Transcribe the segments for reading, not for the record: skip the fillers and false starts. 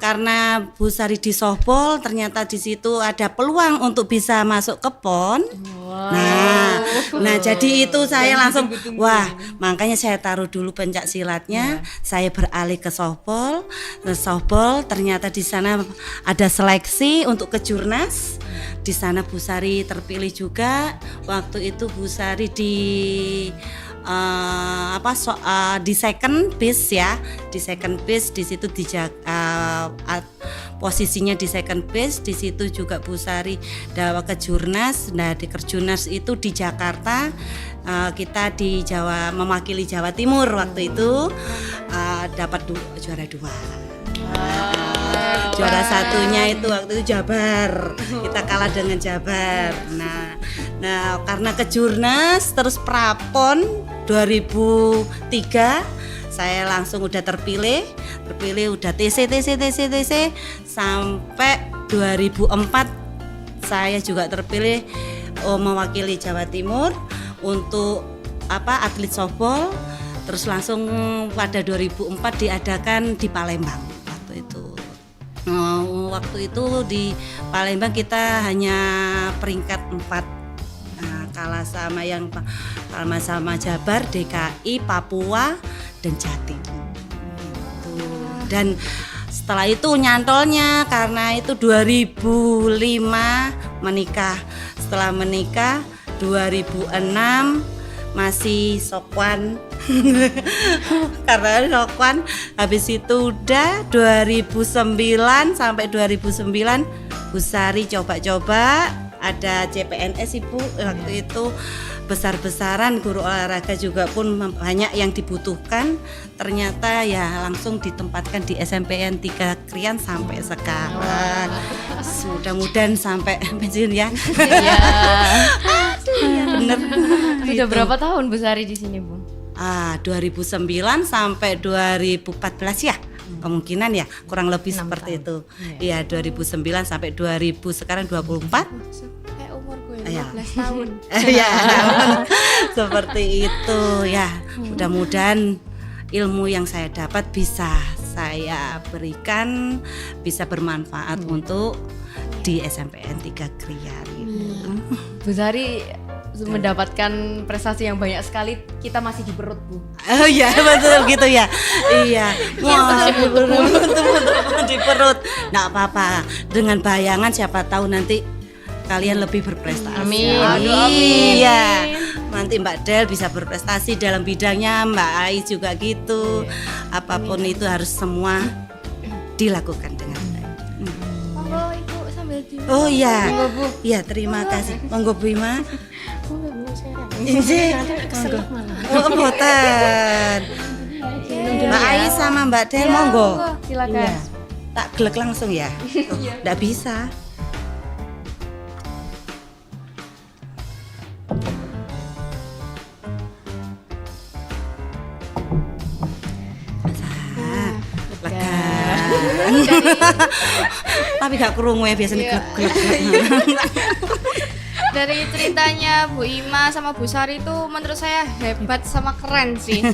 Karena Bu Sari di softball, ternyata di situ ada peluang untuk bisa masuk ke PON. Nah, jadi itu saya langsung, wah, makanya saya taruh dulu pencak silatnya, saya beralih ke softball. Softball ternyata di sana ada seleksi untuk ke Jurnas. Di sana Bu Sari terpilih juga. Waktu itu Bu Sari di di second base ya, di second base di situ posisinya di second base. Di situ juga Bu Sari dawa ke Jurnas. Nah, di Jurnas itu di Jakarta, kita di Jawa, mewakili Jawa Timur waktu itu, dapat juara 2. Juara satunya itu waktu itu Jabar, kita kalah dengan Jabar. Nah karena ke Jurnas terus Prapon 2003 saya langsung udah terpilih udah TC sampai 2004 saya juga terpilih mewakili Jawa Timur untuk atlet softball. Terus langsung pada 2004 diadakan di Palembang waktu itu. Waktu itu di Palembang kita hanya peringkat 4. Kalah sama Jabar, DKI, Papua, dan Jatim. Dan setelah itu nyantolnya karena itu 2005 menikah. Setelah menikah 2006 masih sokwan. Karena sokwan, habis itu udah 2009 sampai 2009 Bu Sari coba-coba ada CPNS Ibu waktu itu besar-besaran, guru olahraga juga pun banyak yang dibutuhkan. Ternyata ya langsung ditempatkan di SMPN 3 Krian sampai sekarang. Mudah-mudahan sampai pensiun ya. Iya. Bener. Sudah berapa tahun Bu Sari di sini, Bu? 2009 sampai 2014 ya. Kemungkinan ya kurang lebih seperti tahun. itu. Iya, 2009 sampai 2000 sekarang 24. Kayak umur gue 15 tahun. Iya, seperti itu ya. Mudah-mudahan ilmu yang saya dapat bisa saya berikan, bisa bermanfaat untuk di SMPN 3 Krian. Bu Sari mendapatkan prestasi yang banyak sekali, kita masih di perut, Bu. Oh iya, betul gitu ya. Iya. Wah, betul di perut. Nggak apa-apa. Dengan bayangan siapa tahu nanti kalian lebih berprestasi. Amin. Iya. Nanti Mbak Del bisa berprestasi dalam bidangnya, Mbak Ais juga gitu. Apapun itu harus semua dilakukan dengan baik. Monggo Ibu sambil di. Oh iya. Iya, terima kasih. Monggo Bu Ima. Injih, monggo. Oh, mboten. Mbak Ais sama Mbak Del monggo. Silakan. Iya. Tak gelek langsung ya. Enggak bisa. Lega. Tapi gak kerungu ya biasanya gelek-gelek. Dari ceritanya Bu Ima sama Bu Sari itu menurut saya hebat sama keren sih.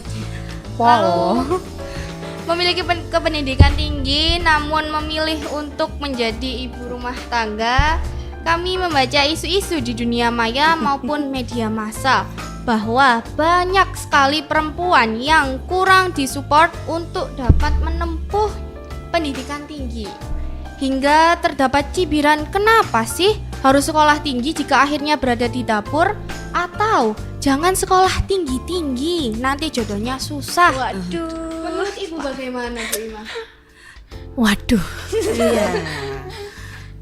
Lalu memiliki kependidikan tinggi namun memilih untuk menjadi ibu rumah tangga. Kami membaca isu-isu di dunia maya maupun media massa bahwa banyak sekali perempuan yang kurang disupport untuk dapat menempuh pendidikan tinggi. Hingga terdapat cibiran, kenapa sih harus sekolah tinggi jika akhirnya berada di dapur? Atau jangan sekolah tinggi-tinggi, nanti jodohnya susah. Waduh. Menurut Ibu bagaimana, Bu Ima? Waduh, Iya.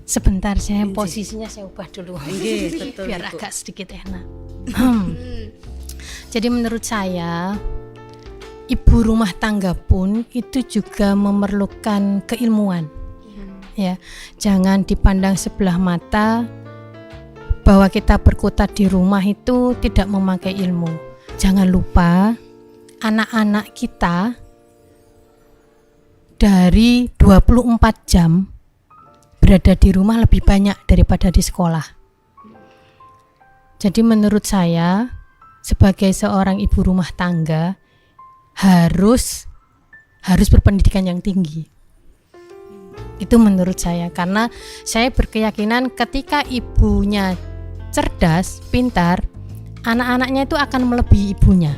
sebentar saya posisinya saya ubah dulu. Iya, betul, biar Ibu. agak sedikit enak. Jadi menurut saya ibu rumah tangga pun itu juga memerlukan keilmuan. Ya, jangan dipandang sebelah mata bahwa kita berkutat di rumah itu tidak memakai ilmu. Jangan lupa anak-anak kita dari 24 jam berada di rumah lebih banyak daripada di sekolah. Jadi menurut saya sebagai seorang ibu rumah tangga harus berpendidikan yang tinggi. Itu menurut saya, karena saya berkeyakinan ketika ibunya cerdas, pintar, anak-anaknya itu akan melebihi ibunya.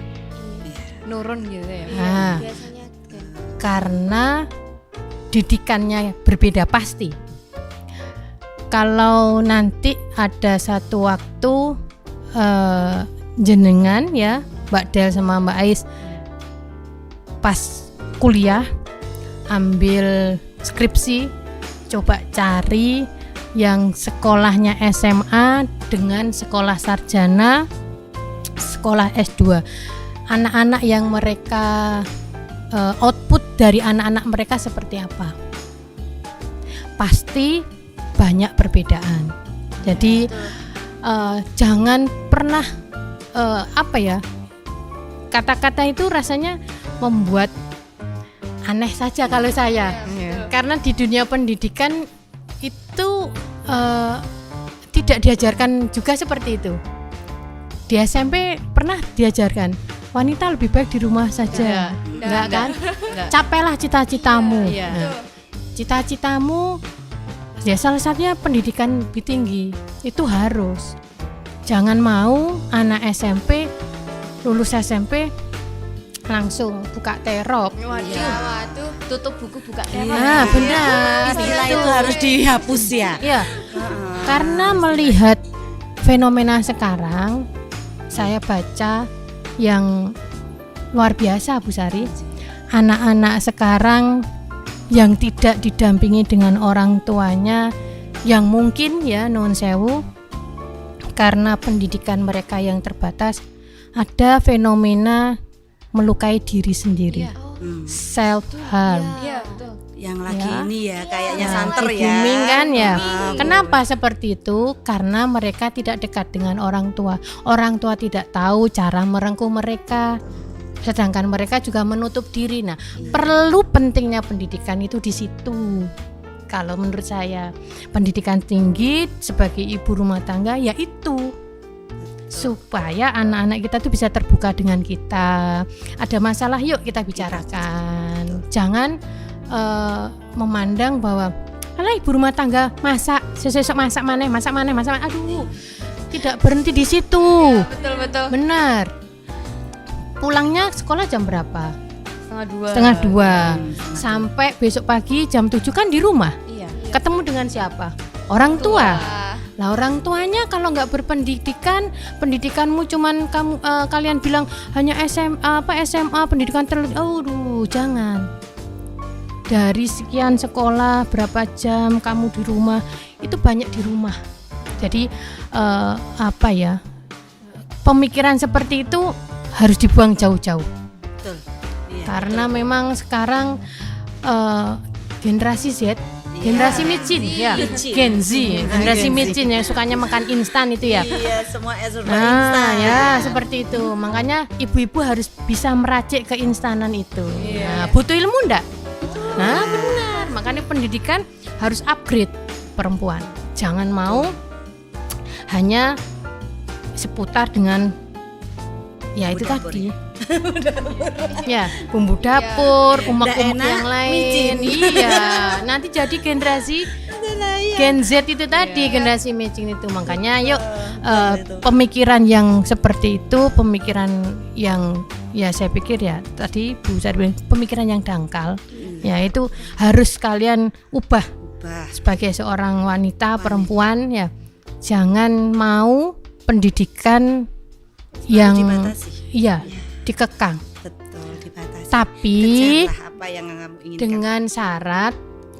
Nurun gitu ya. Nah, Biasanya gen. karena didikannya berbeda pasti. Kalau nanti ada satu waktu jenengan ya, Mbak Del sama Mbak Ais pas kuliah ambil skripsi, coba cari yang sekolahnya SMA dengan sekolah sarjana, sekolah S2. Anak-anak yang mereka output dari anak-anak mereka seperti apa? Pasti banyak perbedaan. Jadi jangan pernah kata-kata itu rasanya membuat aneh saja kalau saya. Karena di dunia pendidikan itu tidak diajarkan juga seperti itu. Di SMP pernah diajarkan wanita lebih baik di rumah saja. Enggak kan? Enggak. Capailah cita-citamu. Iya. Nah, cita-citamu ya salah satunya pendidikan lebih tinggi. Itu harus. Jangan mau anak SMP lulus SMP langsung buka terop. Waduh. Tutup buku buka teror. Nah, benar. Istilah itu harus dihapus ya. Ya. Karena melihat fenomena sekarang, saya baca yang luar biasa, Bu Sari. Anak-anak sekarang yang tidak didampingi dengan orang tuanya, yang mungkin ya nuwun sewu, karena pendidikan mereka yang terbatas, ada fenomena melukai diri sendiri, self harm. Iya, betul. Yang lagi Ya. ini ya kayaknya Nah, santer lagi ya. booming kan ya. Booming. Kenapa seperti itu? Karena mereka tidak dekat dengan orang tua. Orang tua tidak tahu cara merengkuh mereka. Sedangkan mereka juga menutup diri. Nah, perlu pentingnya pendidikan itu di situ. Kalau menurut saya, pendidikan tinggi sebagai ibu rumah tangga yaitu supaya anak-anak kita tuh bisa terbuka dengan kita. Ada masalah, yuk kita bicarakan. Jangan memandang bahwa alah ibu rumah tangga masak, sesuk masak maneh. Aduh, tidak berhenti di situ. Betul. Benar. Pulangnya sekolah jam berapa? Setengah 2:30. Sampai besok pagi jam 7 kan di rumah. Iya. Ketemu dengan siapa? Orang tua. Wah. Lah orang tuanya kalau nggak berpendidikan, pendidikanmu cuman kalian bilang hanya SMA pendidikan jangan. Dari sekian sekolah berapa jam kamu di rumah, itu banyak di rumah. Jadi pemikiran seperti itu harus dibuang jauh-jauh. Betul. Iya. Karena memang sekarang generasi Z, generasi micin ya, Gen Z, generasi micin yang sukanya makan instan itu ya. Iya, semua serba Nah, instan. ya seperti itu. Makanya ibu-ibu harus bisa meracik keinstanan itu. Nah, butuh ilmu enggak? Nah, benar. Makanya pendidikan harus upgrade perempuan. Jangan mau hanya seputar dengan ya itu Dapur. tadi. Ya, bumbu dapur, umak-umak Nggak enak, yang lain. micin. Iya, nanti jadi generasi Gen Z itu tadi, generasi micin itu. Makanya yuk pemikiran yang seperti itu, pemikiran yang ya saya pikir ya tadi Bu Sari bilang, pemikiran yang dangkal. Ya itu harus kalian ubah Bah, sebagai seorang wanita perempuan ya. Jangan mau pendidikan yang dibatasi. iya dikekang, Betul, dibatasi. tapi Kejarlah apa yang kamu inginkan. dengan syarat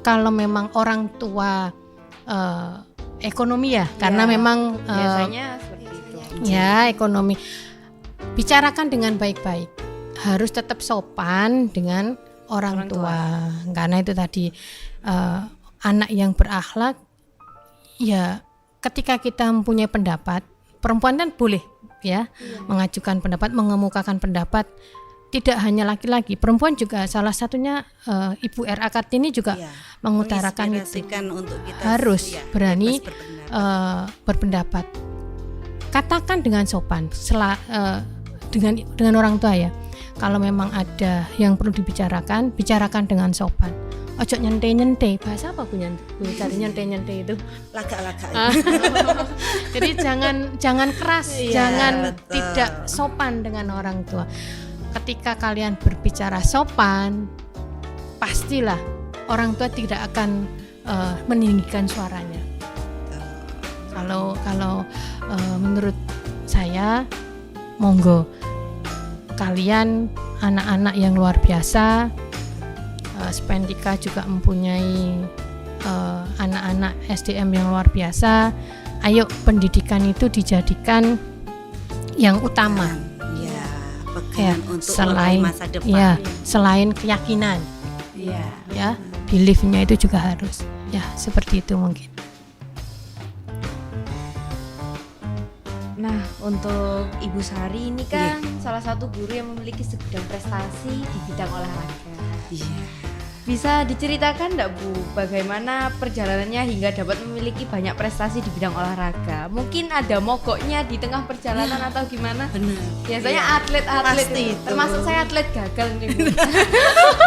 kalau memang orang tua ekonomi ya, karena memang Biasanya seperti itu. ya ekonomi, bicarakan dengan baik-baik, harus tetap sopan dengan orang tua. Karena itu tadi anak yang berakhlak ya, ketika kita mempunyai pendapat, perempuan kan boleh ya mengajukan pendapat, mengemukakan pendapat. Tidak hanya laki-laki, perempuan juga salah satunya Ibu RA Kartini juga Iya, mengutarakan itu. menginspirasikan untuk kita Harus iya, berani bebas berpendapat. berpendapat. Katakan dengan sopan, dengan orang tua ya. Kalau memang ada yang perlu dibicarakan, bicarakan dengan sopan. ojo nyente-nyente. Bahasa apa Bu nyente-nyente itu? Lagak-lagak. Jadi jangan keras, Iya, jangan betul. tidak sopan dengan orang tua. Ketika kalian berbicara sopan, pastilah orang tua tidak akan meninggikan suaranya. Kalau menurut saya, monggo kalian anak-anak yang luar biasa. Spendika juga mempunyai anak-anak SDM yang luar biasa. Ayo pendidikan itu dijadikan yang utama. Ya, Ya, pegangan untuk selain meraih masa depan. ya, selain keyakinan, Iya. ya, beliefnya itu juga harus. Ya, seperti itu mungkin. Nah, untuk Ibu Sari ini kan salah satu guru yang memiliki segudang prestasi di bidang olahraga. Iya. Bisa diceritakan enggak Bu, bagaimana perjalanannya hingga dapat memiliki banyak prestasi di bidang olahraga? Mungkin ada mogoknya di tengah perjalanan atau gimana? Benar. Biasanya Iya. atlet-atlet Pasti itu. itu. Termasuk saya atlet gagal nih Bu.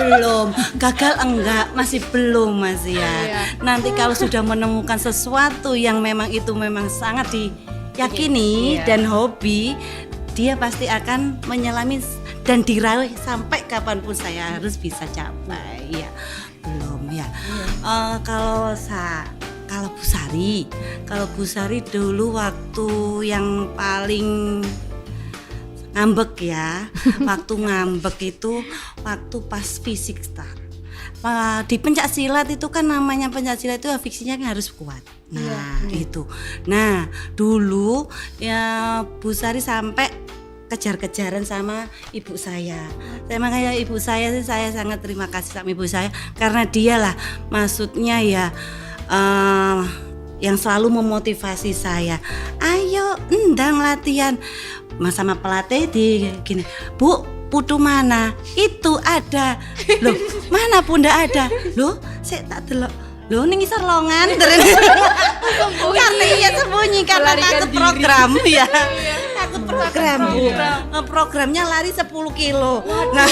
Belum, gagal enggak, masih belum Mas ya. Iya. Nanti kalau sudah menemukan sesuatu yang memang itu memang sangat diyakini Iya. dan hobi, dia pasti akan menyelami dan diraih sampai kapanpun saya harus bisa capai. Ya, belum ya. Kalau Bu Sari dulu waktu yang paling ngambek ya, waktu ngambek itu waktu pas fisik start. Di pencak silat itu kan namanya pencak silat itu fiksinya kan harus kuat. Nah, itu. Nah, dulu ya Bu Sari sampai kejar-kejaran sama ibu saya. Makanya ibu saya sih saya sangat terima kasih sama ibu saya karena dialah maksudnya ya yang selalu memotivasi saya. Ayo endang latihan. Mas sama pelatih di gini, Bu, putu mana? Itu ada. Loh, mana Bunda ada? Loh, saya tak delok. Loh, ning isor longan. Karena iya sembunyi karena takut program ya. Takut program, Bu. Programnya lari 10 kilo. Nah,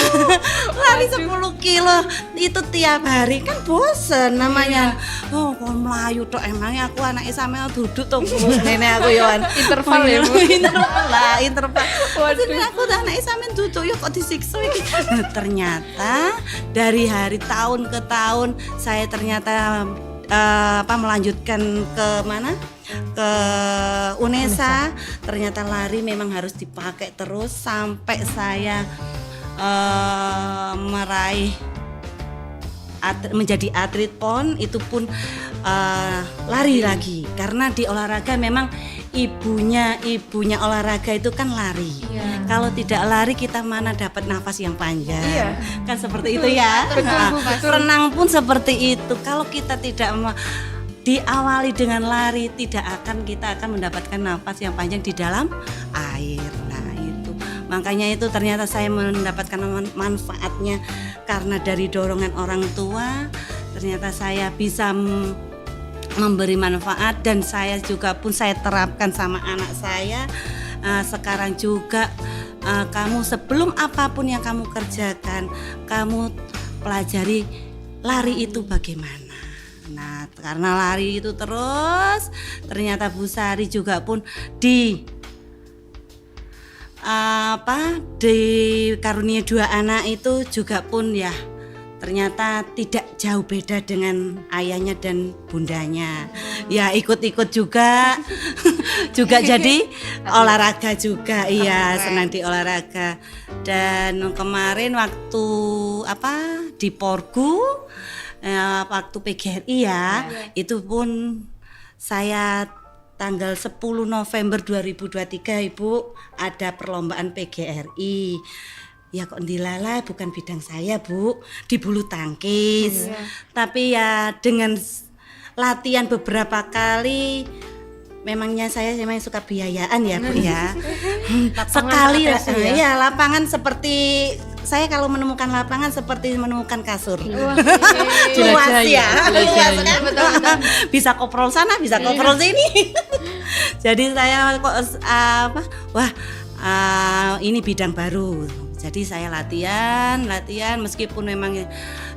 lari 10 kilo itu tiap hari kan bosen namanya. Oh, kok melayu tok emangnya aku anaknya sama duduk tuh nenek aku Yohan. Interval ya, Bu? Interval lah, interval. Waduh, aku anaknya sama duduk ya kok disiksa iki. Nah, ternyata dari hari tahun ke tahun saya ternyata melanjutkan ke mana? Ke UNESA. Ternyata lari memang harus dipakai terus sampai saya meraih menjadi atlet PON itu pun lari lagi karena di olahraga memang ibunya olahraga itu kan lari. Kalau tidak lari kita mana dapat nafas yang panjang. Kan seperti itu ya. Renang pun seperti itu. Kalau kita tidak diawali dengan lari tidak akan kita akan mendapatkan nafas yang panjang di dalam air. Nah, itu. Makanya itu ternyata saya mendapatkan manfaatnya karena dari dorongan orang tua ternyata saya bisa memberi manfaat dan saya juga pun saya terapkan sama anak saya. Sekarang juga kamu sebelum apapun yang kamu kerjakan kamu pelajari lari itu bagaimana. Nah, karena lari itu terus ternyata Bu Sari juga pun karunia 2 anak itu juga pun ya ternyata tidak jauh beda dengan ayahnya dan bundanya. Ya ikut-ikut juga juga jadi olahraga juga. Iya, senang di olahraga. Dan kemarin waktu di Porgu waktu PGRI ya, itu pun saya tanggal 10 November 2023 Ibu ada perlombaan PGRI. Ya kok dilala bukan bidang saya Bu, di bulu tangkis. Tapi ya dengan latihan beberapa kali memangnya saya memang suka biayaan ya Bu ya. Sekali lah ya lapangan seperti saya kalau menemukan lapangan seperti menemukan kasur. Luas ya. Luas kan? Bisa koprol sana, bisa koprol sini. Jadi saya kok ini bidang baru. Jadi saya latihan meskipun memang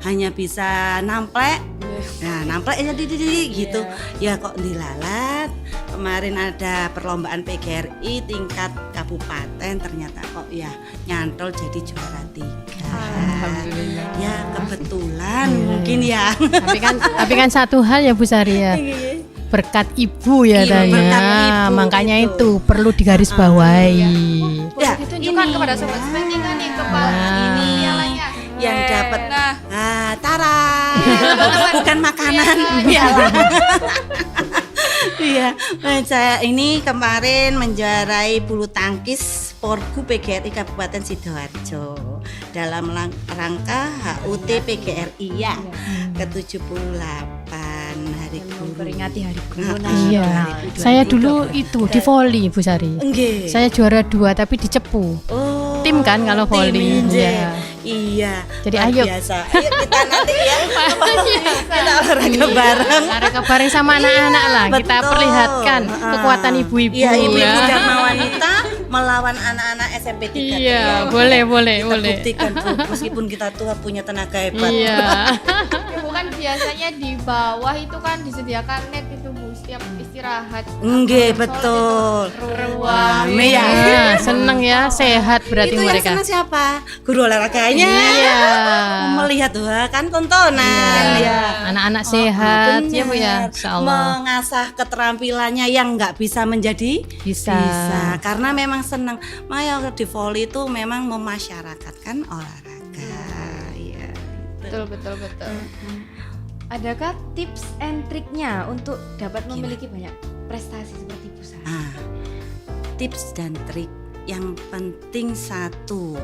hanya bisa namplek. Nah, namplek ya gitu. Ya kok dilalat. Kemarin ada perlombaan PGRI tingkat kabupaten, ternyata kok ya nyantol jadi juara 3. Alhamdulillah. Ya kebetulan mungkin ya. Tapi kan satu hal ya Bu Sari ya. Berkat ibu ya Iya, tanya. berkat ibu, Makanya gitu. itu perlu digarisbawahi. Ya, Boleh ditunjukkan ini. kepada sobat sepentingan nih kepala ini pialanya. Yang dapat Nah, tara. Bukan makanan, piala. Iya, saya ini kemarin menjuarai bulu tangkis Porgu PGRI Kabupaten Sidoarjo dalam rangka HUT PGRI ya ke-78 Hari Guru. Memperingati Hari Guru Nah, Nasional. Iya. 2023. Saya dulu itu di voli Bu Sari. Nggih. Saya juara 2 tapi di cepu. Oh, Tim kan kalau tim, voli. nggih. Iya. Iya. Jadi luar ayo. biasa. Ayo kita nanti ya. Kita olahraga bareng. Olahraga bareng sama anak-anak lah. Kita Betul. perlihatkan kekuatan ibu-ibu. Iya, ibu-ibu ya. Dharma Wanita melawan anak-anak SMP 3. Iya, boleh. Kita buktikan Bu, meskipun kita tua punya tenaga hebat. Iya. ya bukan biasanya di bawah itu kan disediakan net itu Bu setiap istirahat. Nggih, Sholat betul. itu ruang. Rame ya. Iya, seneng ya, sehat berarti Itu yang mereka. senang siapa? Guru olahraganya. Iya. Melihat wah kan tontonan ya. Anak-anak sehat ya Bu ya. Benar. Insyaallah. Mengasah keterampilannya yang nggak bisa menjadi Bisa. karena memang senang. Maya di voli itu memang memasyarakatkan olahraga. Ya, gitu. Betul. Adakah tips and triknya untuk dapat memiliki banyak prestasi seperti Bu Sari? Ah, tips dan trik yang penting satu,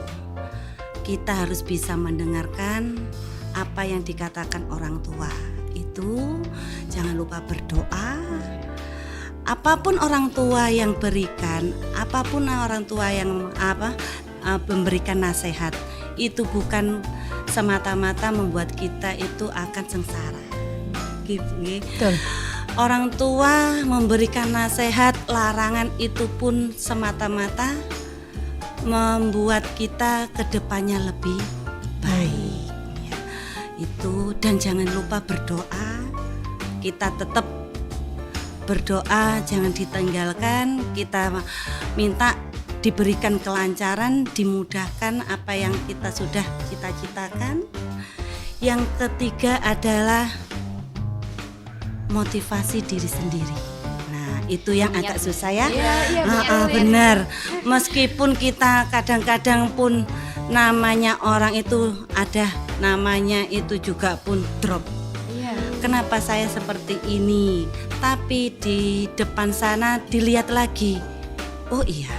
kita harus bisa mendengarkan apa yang dikatakan orang tua. Itu jangan lupa berdoa. Apapun orang tua yang berikan, apapun orang tua yang memberikan nasihat, itu bukan semata-mata membuat kita itu akan sengsara. Gitu. Betul. Orang tua memberikan nasihat, larangan itu pun semata-mata membuat kita ke depannya lebih baik. Ya. Itu, dan jangan lupa berdoa. Kita tetap berdoa, jangan ditinggalkan. Kita minta diberikan kelancaran, dimudahkan apa yang kita sudah cita-citakan. Yang ketiga adalah motivasi diri sendiri. Nah, itu yang agak susah ya. Benar. Meskipun kita kadang-kadang pun namanya orang itu ada, namanya itu juga pun drop. Kenapa saya seperti ini? Tapi di depan sana dilihat lagi. Oh iya,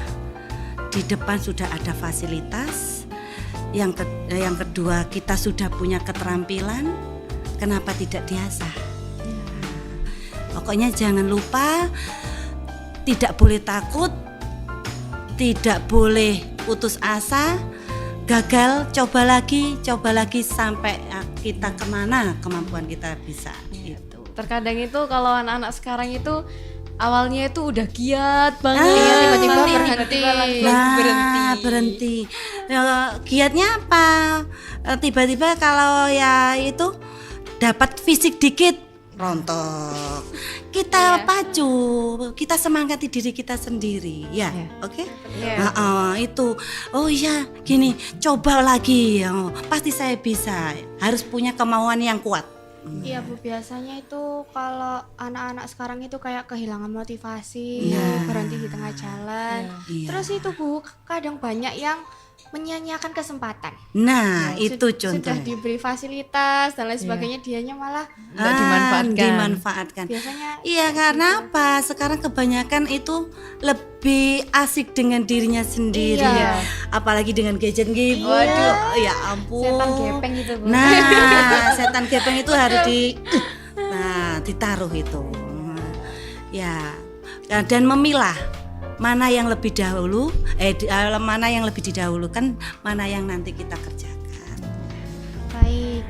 di depan sudah ada fasilitas. Yang kedua, kita sudah punya keterampilan. Kenapa tidak diasah? Pokoknya jangan lupa, tidak boleh takut, tidak boleh putus asa. Gagal, coba lagi sampai kita kemana kemampuan kita bisa. Itu. Terkadang itu kalau anak-anak sekarang itu awalnya itu udah giat banget, tiba-tiba tiba-tiba langsung berhenti. Ya, giatnya apa? Tiba-tiba kalau ya itu dapat fisik dikit, rontok. Kita pacu, kita semangati diri kita sendiri, ya, oke? Itu, oh iya, gini, coba lagi, pasti saya bisa. Harus punya kemauan yang kuat. Iya Bu, biasanya itu kalau anak-anak sekarang itu kayak kehilangan motivasi, berhenti di tengah jalan. Iya. Terus itu Bu, kadang banyak yang menyanyiakan kesempatan. Nah, itu Sudah contohnya. diberi fasilitas dan lain sebagainya, dianya malah dimanfaatkan. biasanya Iya, karena apa? Sekarang kebanyakan itu lebih asik dengan dirinya sendiri. Iya. Apalagi dengan gadget gitu. Waduh, ya ampun. setan gepeng gitu Bu. Nah, setan gepeng itu harus ditaruh itu. Ya, dan memilah mana yang lebih dahulu, mana yang lebih didahulukan, mana yang nanti kita kerjakan. baik.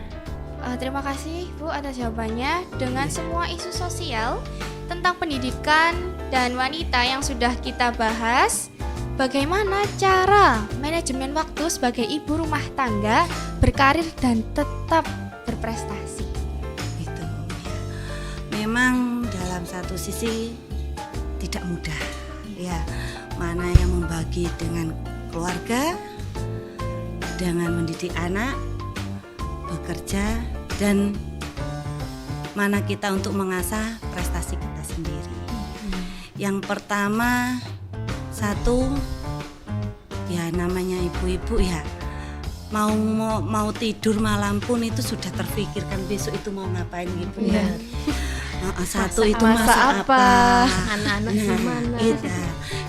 Terima kasih Bu atas jawabannya. Dengan semua isu sosial tentang pendidikan dan wanita yang sudah kita bahas, bagaimana cara manajemen waktu sebagai ibu rumah tangga berkarir dan tetap berprestasi? Itu ya. Memang dalam satu sisi tidak mudah ya, mana yang membagi dengan keluarga, dengan mendidik anak, bekerja, dan mana kita untuk mengasah prestasi kita sendiri. Yang pertama, satu ya namanya ibu-ibu ya, mau tidur malam pun itu sudah terfikirkan besok itu mau ngapain gitu ya. Satu itu masak apa, anak-anak nah, gimana.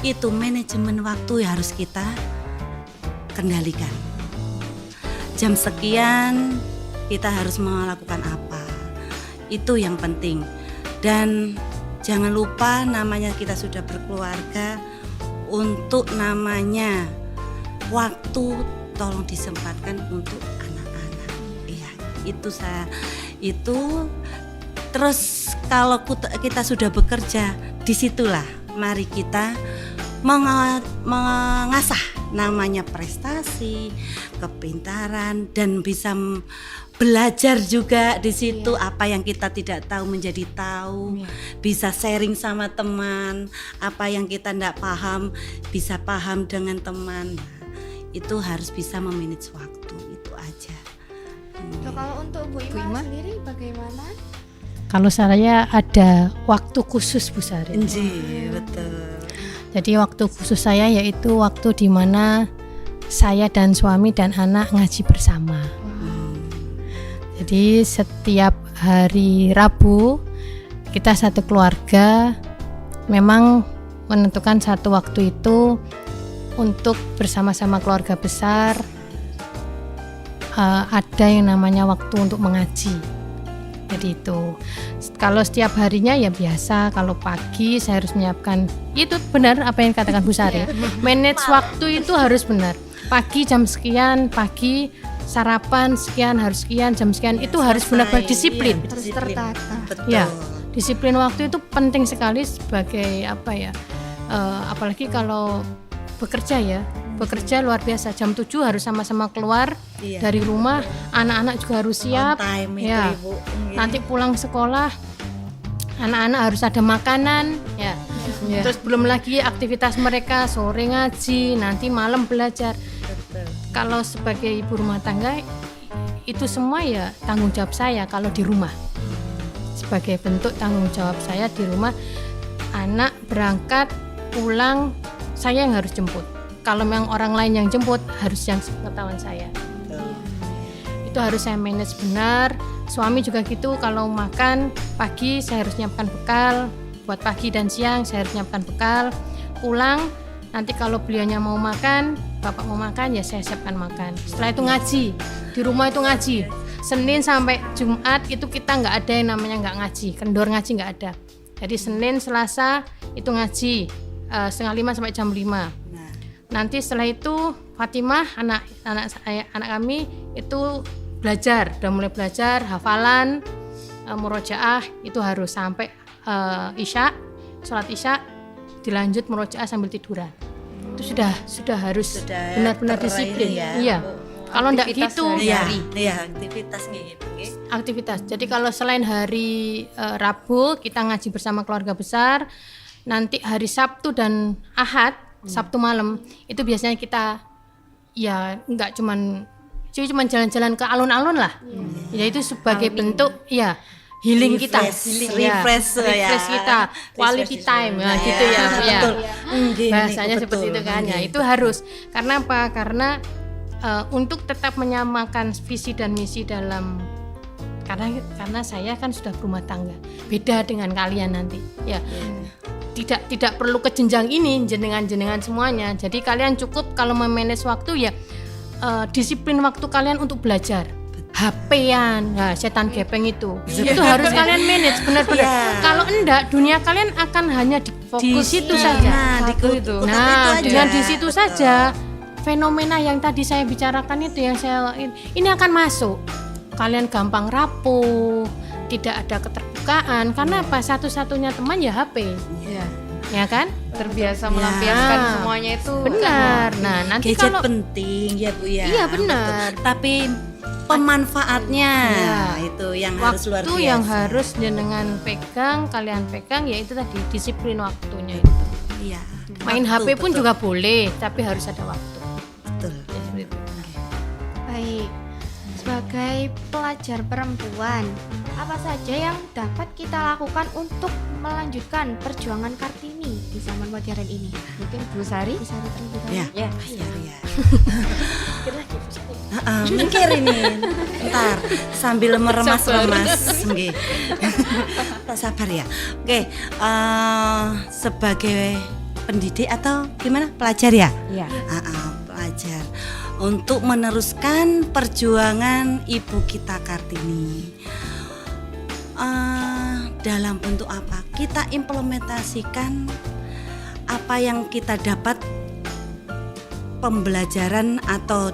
itu manajemen waktu ya harus kita kendalikan. Jam sekian kita harus melakukan apa, itu yang penting. Dan jangan lupa namanya kita sudah berkeluarga, untuk namanya waktu tolong disempatkan untuk anak-anak. Iya, itu terus kalau kita sudah bekerja, disitulah mari kita mengasah namanya prestasi, kepintaran, dan bisa belajar juga di situ. Apa yang kita tidak tahu menjadi tahu, bisa sharing sama teman, apa yang kita tidak paham bisa paham dengan teman. Itu harus bisa memanage waktu, itu aja. Nah, kalau untuk Bu Ima sendiri bagaimana? Kalau saya ada waktu khusus Bu Sari. Betul. Jadi waktu khusus saya yaitu waktu di mana saya dan suami dan anak ngaji bersama. Jadi setiap hari Rabu kita satu keluarga memang menentukan satu waktu itu untuk bersama-sama keluarga besar. Ada yang namanya waktu untuk mengaji. Jadi itu kalau setiap harinya ya biasa, kalau pagi saya harus menyiapkan, itu benar apa yang katakan Bu Sari, manage waktu itu harus benar. Pagi jam sekian, pagi sarapan sekian, harus sekian, jam sekian, itu harus benar-benar disiplin. Harus tertata. Betul. Ya, disiplin waktu itu penting sekali sebagai apa ya, apalagi kalau bekerja ya, bekerja luar biasa. Jam 7 harus sama-sama keluar dari rumah, anak-anak juga harus siap. On time itu, ya. Ibu. Nanti pulang sekolah, anak-anak harus ada makanan, ya. Terus belum lagi aktivitas mereka sore ngaji, nanti malam belajar. Kalau sebagai ibu rumah tangga itu semua ya tanggung jawab saya kalau di rumah. Sebagai bentuk tanggung jawab saya di rumah, anak berangkat pulang saya yang harus jemput. Kalau memang orang lain yang jemput harus yang sepengetahuan saya. Itu harus saya manage benar. Suami juga gitu, kalau makan pagi saya harus nyiapkan bekal. Buat pagi dan siang saya harus nyiapkan bekal. Pulang nanti kalau beliaunya mau makan, bapak mau makan ya saya siapkan makan. Setelah itu ngaji. Di rumah itu ngaji. Senin sampai Jumat itu kita nggak ada yang namanya nggak ngaji. Kendor ngaji nggak ada. Jadi Senin, Selasa itu ngaji. 4:30 sampai jam 5. Nanti setelah itu Fatimah anak kami itu belajar, udah mulai belajar hafalan, murojaah itu harus sampai Isya, sholat Isya dilanjut murojaah sambil tiduran. Itu sudah harus benar-benar disiplin. Iya. Kalau enggak gitu aktivitas gitu. Aktivitas. Jadi kalau selain hari Rabu kita ngaji bersama keluarga besar, nanti hari Sabtu dan Ahad, Sabtu malam itu biasanya kita ya nggak cuman jalan-jalan ke alun-alun lah. Ya itu sebagai bentuk ya healing kita, refresh kita, quality time ya, gitu ya. Betul. Bahasanya seperti itu kan ya. Itu harus. Karena apa? Karena untuk tetap menyamakan visi dan misi dalam, karena saya kan sudah berumah tangga. Beda dengan kalian nanti. Ya. Tidak perlu ke jenjang ini jenengan semuanya. Jadi kalian cukup kalau memanage waktu ya disiplin waktu kalian untuk belajar. HP-an, setan gepeng itu harus kalian manage benar-benar. Kalau enggak, dunia kalian akan hanya difokus itu saja. Dengan di situ saja fenomena yang tadi saya bicarakan itu yang ini akan masuk. Kalian gampang rapuh, tidak ada keterbukaan. Karena apa? Satu-satunya teman ya HP. Ya kan? Terbiasa melampiaskan semuanya itu. Benar. Nah, nanti gadget kalau penting ya Bu ya. Iya benar. Betul. Tapi pemanfaatnya. Ya. Itu yang harus luar Waktu biasa. yang harus jenengan pegang, kalian pegang, yaitu tadi disiplin waktunya itu. Iya. Main Waktu, HP pun betul. juga boleh, tapi harus ada waktu. Betul. Ya, seperti itu. Baik, sebagai pelajar perempuan, apa saja yang dapat kita lakukan untuk melanjutkan perjuangan Kartini di zaman modern ini? Mungkin Bu Sari. Bisa terlebih dahulu. Ya. Ya. Ya. Mikir ini. Ntar sambil meremas-remas. Nggih. Tak sabar ya. Oke, sebagai pendidik atau gimana? Pelajar ya? Iya. Pelajar untuk meneruskan perjuangan ibu kita Kartini. Dalam bentuk apa? Kita implementasikan apa yang kita dapat, pembelajaran atau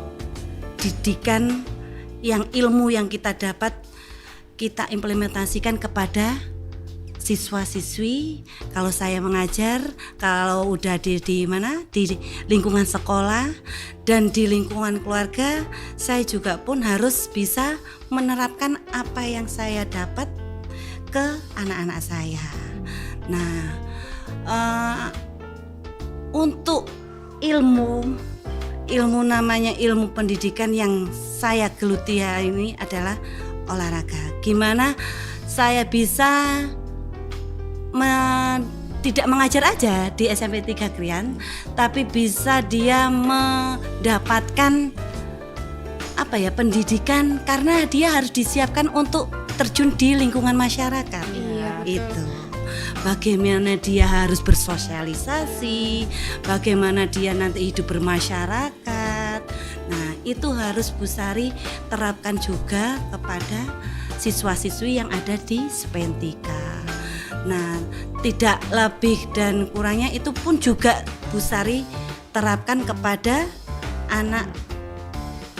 didikan yang ilmu yang kita dapat, kita implementasikan kepada siswa-siswi. Kalau saya mengajar, kalau udah di mana, di lingkungan sekolah dan di lingkungan keluarga, saya juga pun harus bisa menerapkan apa yang saya dapat ke anak-anak saya. Nah, untuk ilmu namanya ilmu pendidikan yang saya geluti hari ini adalah olahraga. Gimana saya bisa tidak mengajar aja di SMP 3 Krian, tapi bisa dia mendapatkan pendidikan, karena dia harus disiapkan untuk terjun di lingkungan masyarakat. Iya, betul. Itu bagaimana dia harus bersosialisasi, bagaimana dia nanti hidup bermasyarakat. Nah, itu harus Bu Sari terapkan juga kepada siswa-siswi yang ada di Spentika. Nah, tidak lebih dan kurangnya itu pun juga Bu Sari terapkan kepada anak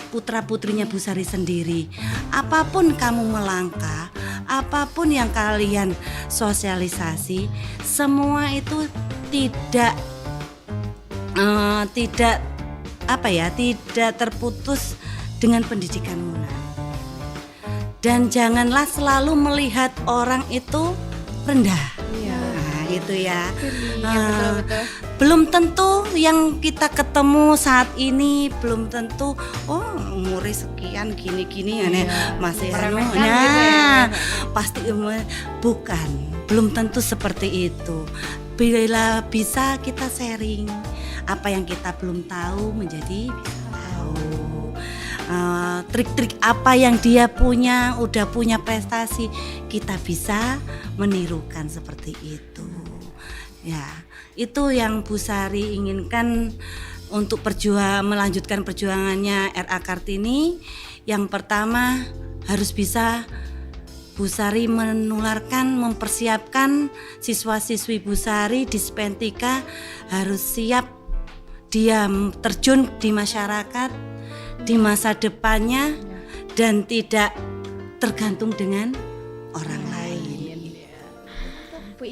putra-putrinya Bu Sari sendiri. Apapun kamu melangkah, apapun yang kalian sosialisasi, semua itu tidak terputus dengan pendidikanmu. Dan janganlah selalu melihat orang itu rendah. Nah, itu ya. Betul. Belum tentu yang kita ketemu saat ini, belum tentu umurnya sekian gini-gini masih meremehkan gitu ya. pasti bukan, belum tentu seperti itu. Bila bisa kita sharing apa yang kita belum tahu menjadi bisa tahu. Trik-trik apa yang dia punya, udah punya prestasi, kita bisa menirukan seperti itu. Ya, itu yang Bu Sari inginkan untuk melanjutkan perjuangannya RA Kartini. Yang pertama harus bisa Bu Sari menularkan, mempersiapkan siswa-siswi Bu Sari di Spentika harus siap dia terjun di masyarakat di masa depannya dan tidak tergantung dengan orang lain.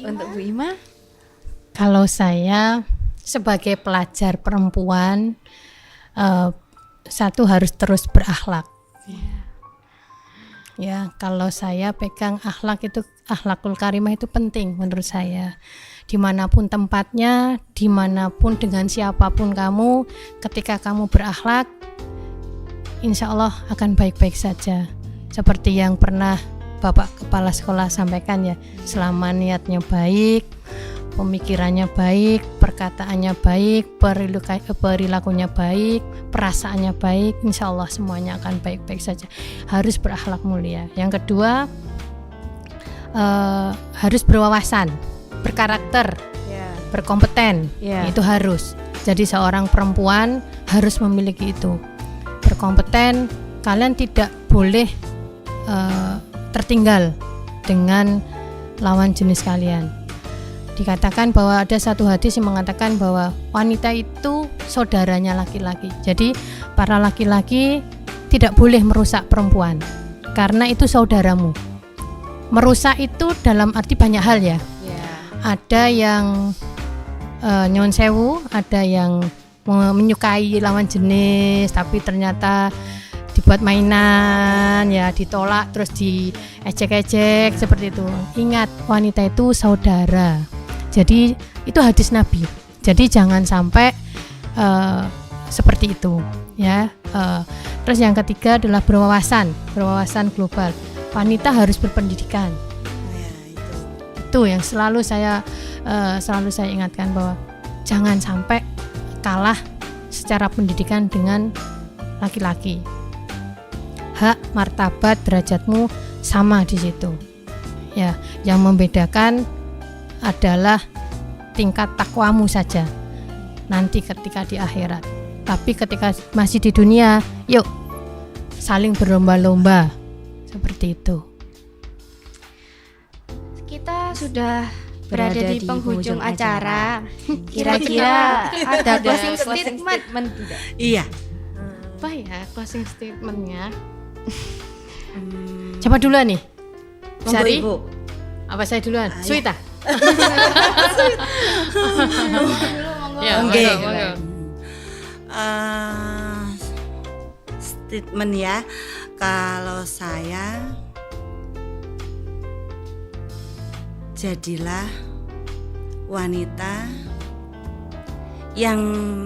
Untuk Bu Ima. Kalau saya sebagai pelajar perempuan, satu harus terus berakhlak. Ya, kalau saya pegang akhlak itu, akhlakul karimah itu penting menurut saya. Dimanapun tempatnya, dimanapun dengan siapapun kamu, ketika kamu berakhlak, insya Allah akan baik-baik saja. Seperti yang pernah Bapak Kepala Sekolah sampaikan ya, selama niatnya baik, pemikirannya baik, perkataannya baik, perilakunya baik, perasaannya baik, insya Allah semuanya akan baik-baik saja. Harus berakhlak mulia. Yang kedua, harus berwawasan, berkarakter, berkompeten, itu harus. Jadi seorang perempuan harus memiliki itu. Berkompeten, kalian tidak boleh tertinggal dengan lawan jenis kalian. Dikatakan bahwa ada satu hadis yang mengatakan bahwa wanita itu saudaranya laki-laki. Jadi para laki-laki tidak boleh merusak perempuan karena itu saudaramu. Merusak itu dalam arti banyak hal ya. Ada yang nyuwun sewu, ada yang menyukai lawan jenis tapi ternyata dibuat mainan, ya ditolak terus diejek-ejek seperti itu. Ingat, wanita itu saudara. Jadi itu hadis Nabi. Jadi jangan sampai seperti itu, ya. Terus yang ketiga adalah berwawasan global. Wanita harus berpendidikan. Ya, Itu yang selalu saya ingatkan, bahwa jangan sampai kalah secara pendidikan dengan laki-laki. Hak, martabat, derajatmu sama di situ. Ya, yang membedakan adalah tingkat takwamu saja. Nanti ketika di akhirat. Tapi ketika masih di dunia, yuk saling berlomba-lomba. Seperti itu. Kita sudah berada di penghujung acara. Kira-kira ada closing statement tidak? Iya. Apa ya closing statementnya? Siapa duluan nih? Monggo, Sari? Ibu. Apa saya duluan? Ayo. Suita? Ya, Oke. monggo. Statement ya. Kalau saya, jadilah wanita yang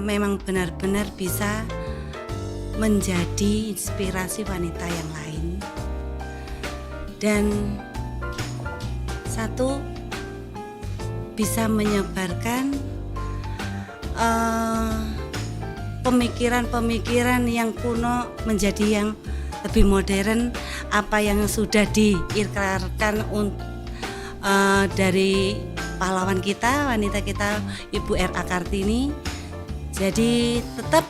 memang benar-benar bisa menjadi inspirasi wanita yang lain. Dan satu, bisa menyebarkan pemikiran-pemikiran yang kuno menjadi yang lebih modern, apa yang sudah diikrarkan dari pahlawan kita, wanita kita, Ibu R.A. Kartini. Jadi tetap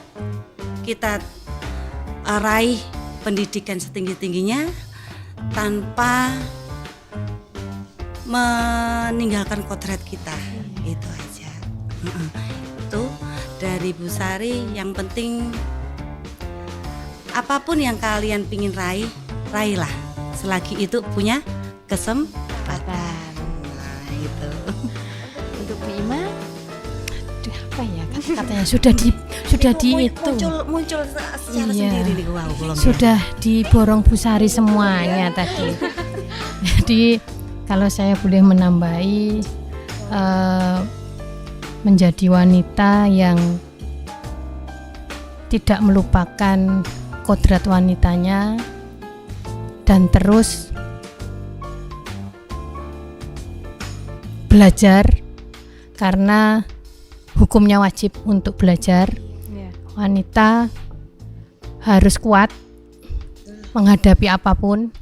kita raih pendidikan setinggi-tingginya tanpa meninggalkan kodrat kita. Itu aja. Itu dari Bu Sari. Yang penting apapun yang kalian pingin raihlah selagi itu punya kesempatan. Nah, itu. Untuk Bu Ima, Aduh, apa ya katanya sudah di itu muncul secara Iya. sendiri nih. Wow, belum ya? sudah diborong Bu Sari semuanya tadi. Jadi kalau saya boleh menambahi, menjadi wanita yang tidak melupakan kodrat wanitanya dan terus belajar, karena hukumnya wajib untuk belajar. Wanita harus kuat menghadapi apapun.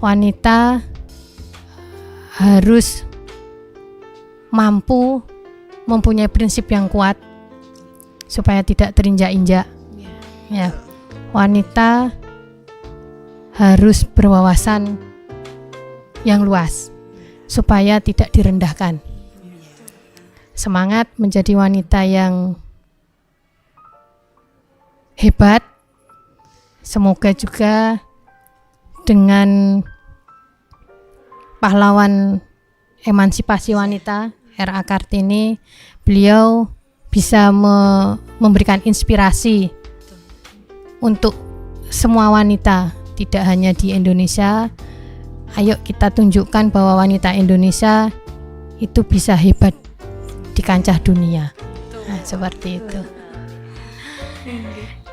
Wanita harus mampu mempunyai prinsip yang kuat supaya tidak terinjak-injak. Ya. Wanita harus berwawasan yang luas supaya tidak direndahkan. Semangat menjadi wanita yang hebat. Semoga juga dengan pahlawan emansipasi wanita R.A. Kartini, beliau bisa memberikan inspirasi untuk semua wanita, tidak hanya di Indonesia. Ayo kita tunjukkan bahwa wanita Indonesia itu bisa hebat di kancah dunia. Nah, seperti itu.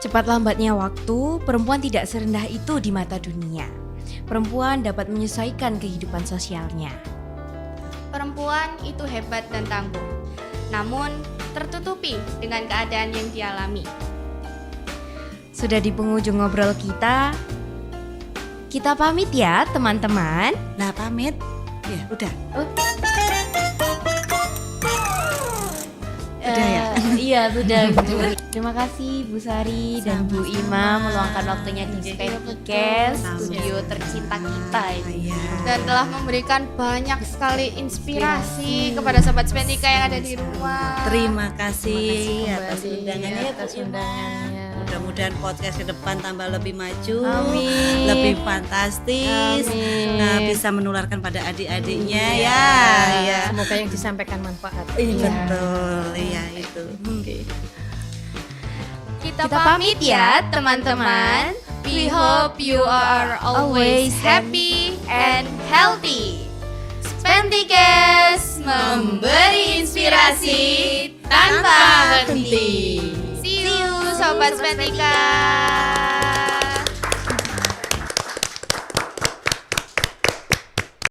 cepat lambatnya waktu, perempuan tidak serendah itu di mata dunia. Perempuan dapat menyesuaikan kehidupan sosialnya. Perempuan itu hebat dan tangguh, namun tertutupi dengan keadaan yang dialami. Sudah di penghujung ngobrol kita pamit ya teman-teman. Nah, pamit. Ya, udah. Udah ya? Iya sudah. Terima kasih Bu Sari dan Bu Ima meluangkan waktunya di Sky Podcast, studio tercinta kita ini. Iya. Dan telah memberikan banyak sekali inspirasi kepada sobat Spentika yang ada di rumah. Terima kasih atas Kembali undangannya. atas undangannya. Mudah-mudahan podcast ke depan tambah lebih maju, Amin. lebih fantastis. Amin. Nah, bisa menularkan pada adik-adiknya ya. Ya. Semoga yang disampaikan manfaat. Betul, iya itu. Kita pamit ya teman-teman. We hope you are always happy and healthy. Spentikes memberi inspirasi tanpa henti. See you Sobat Spentika.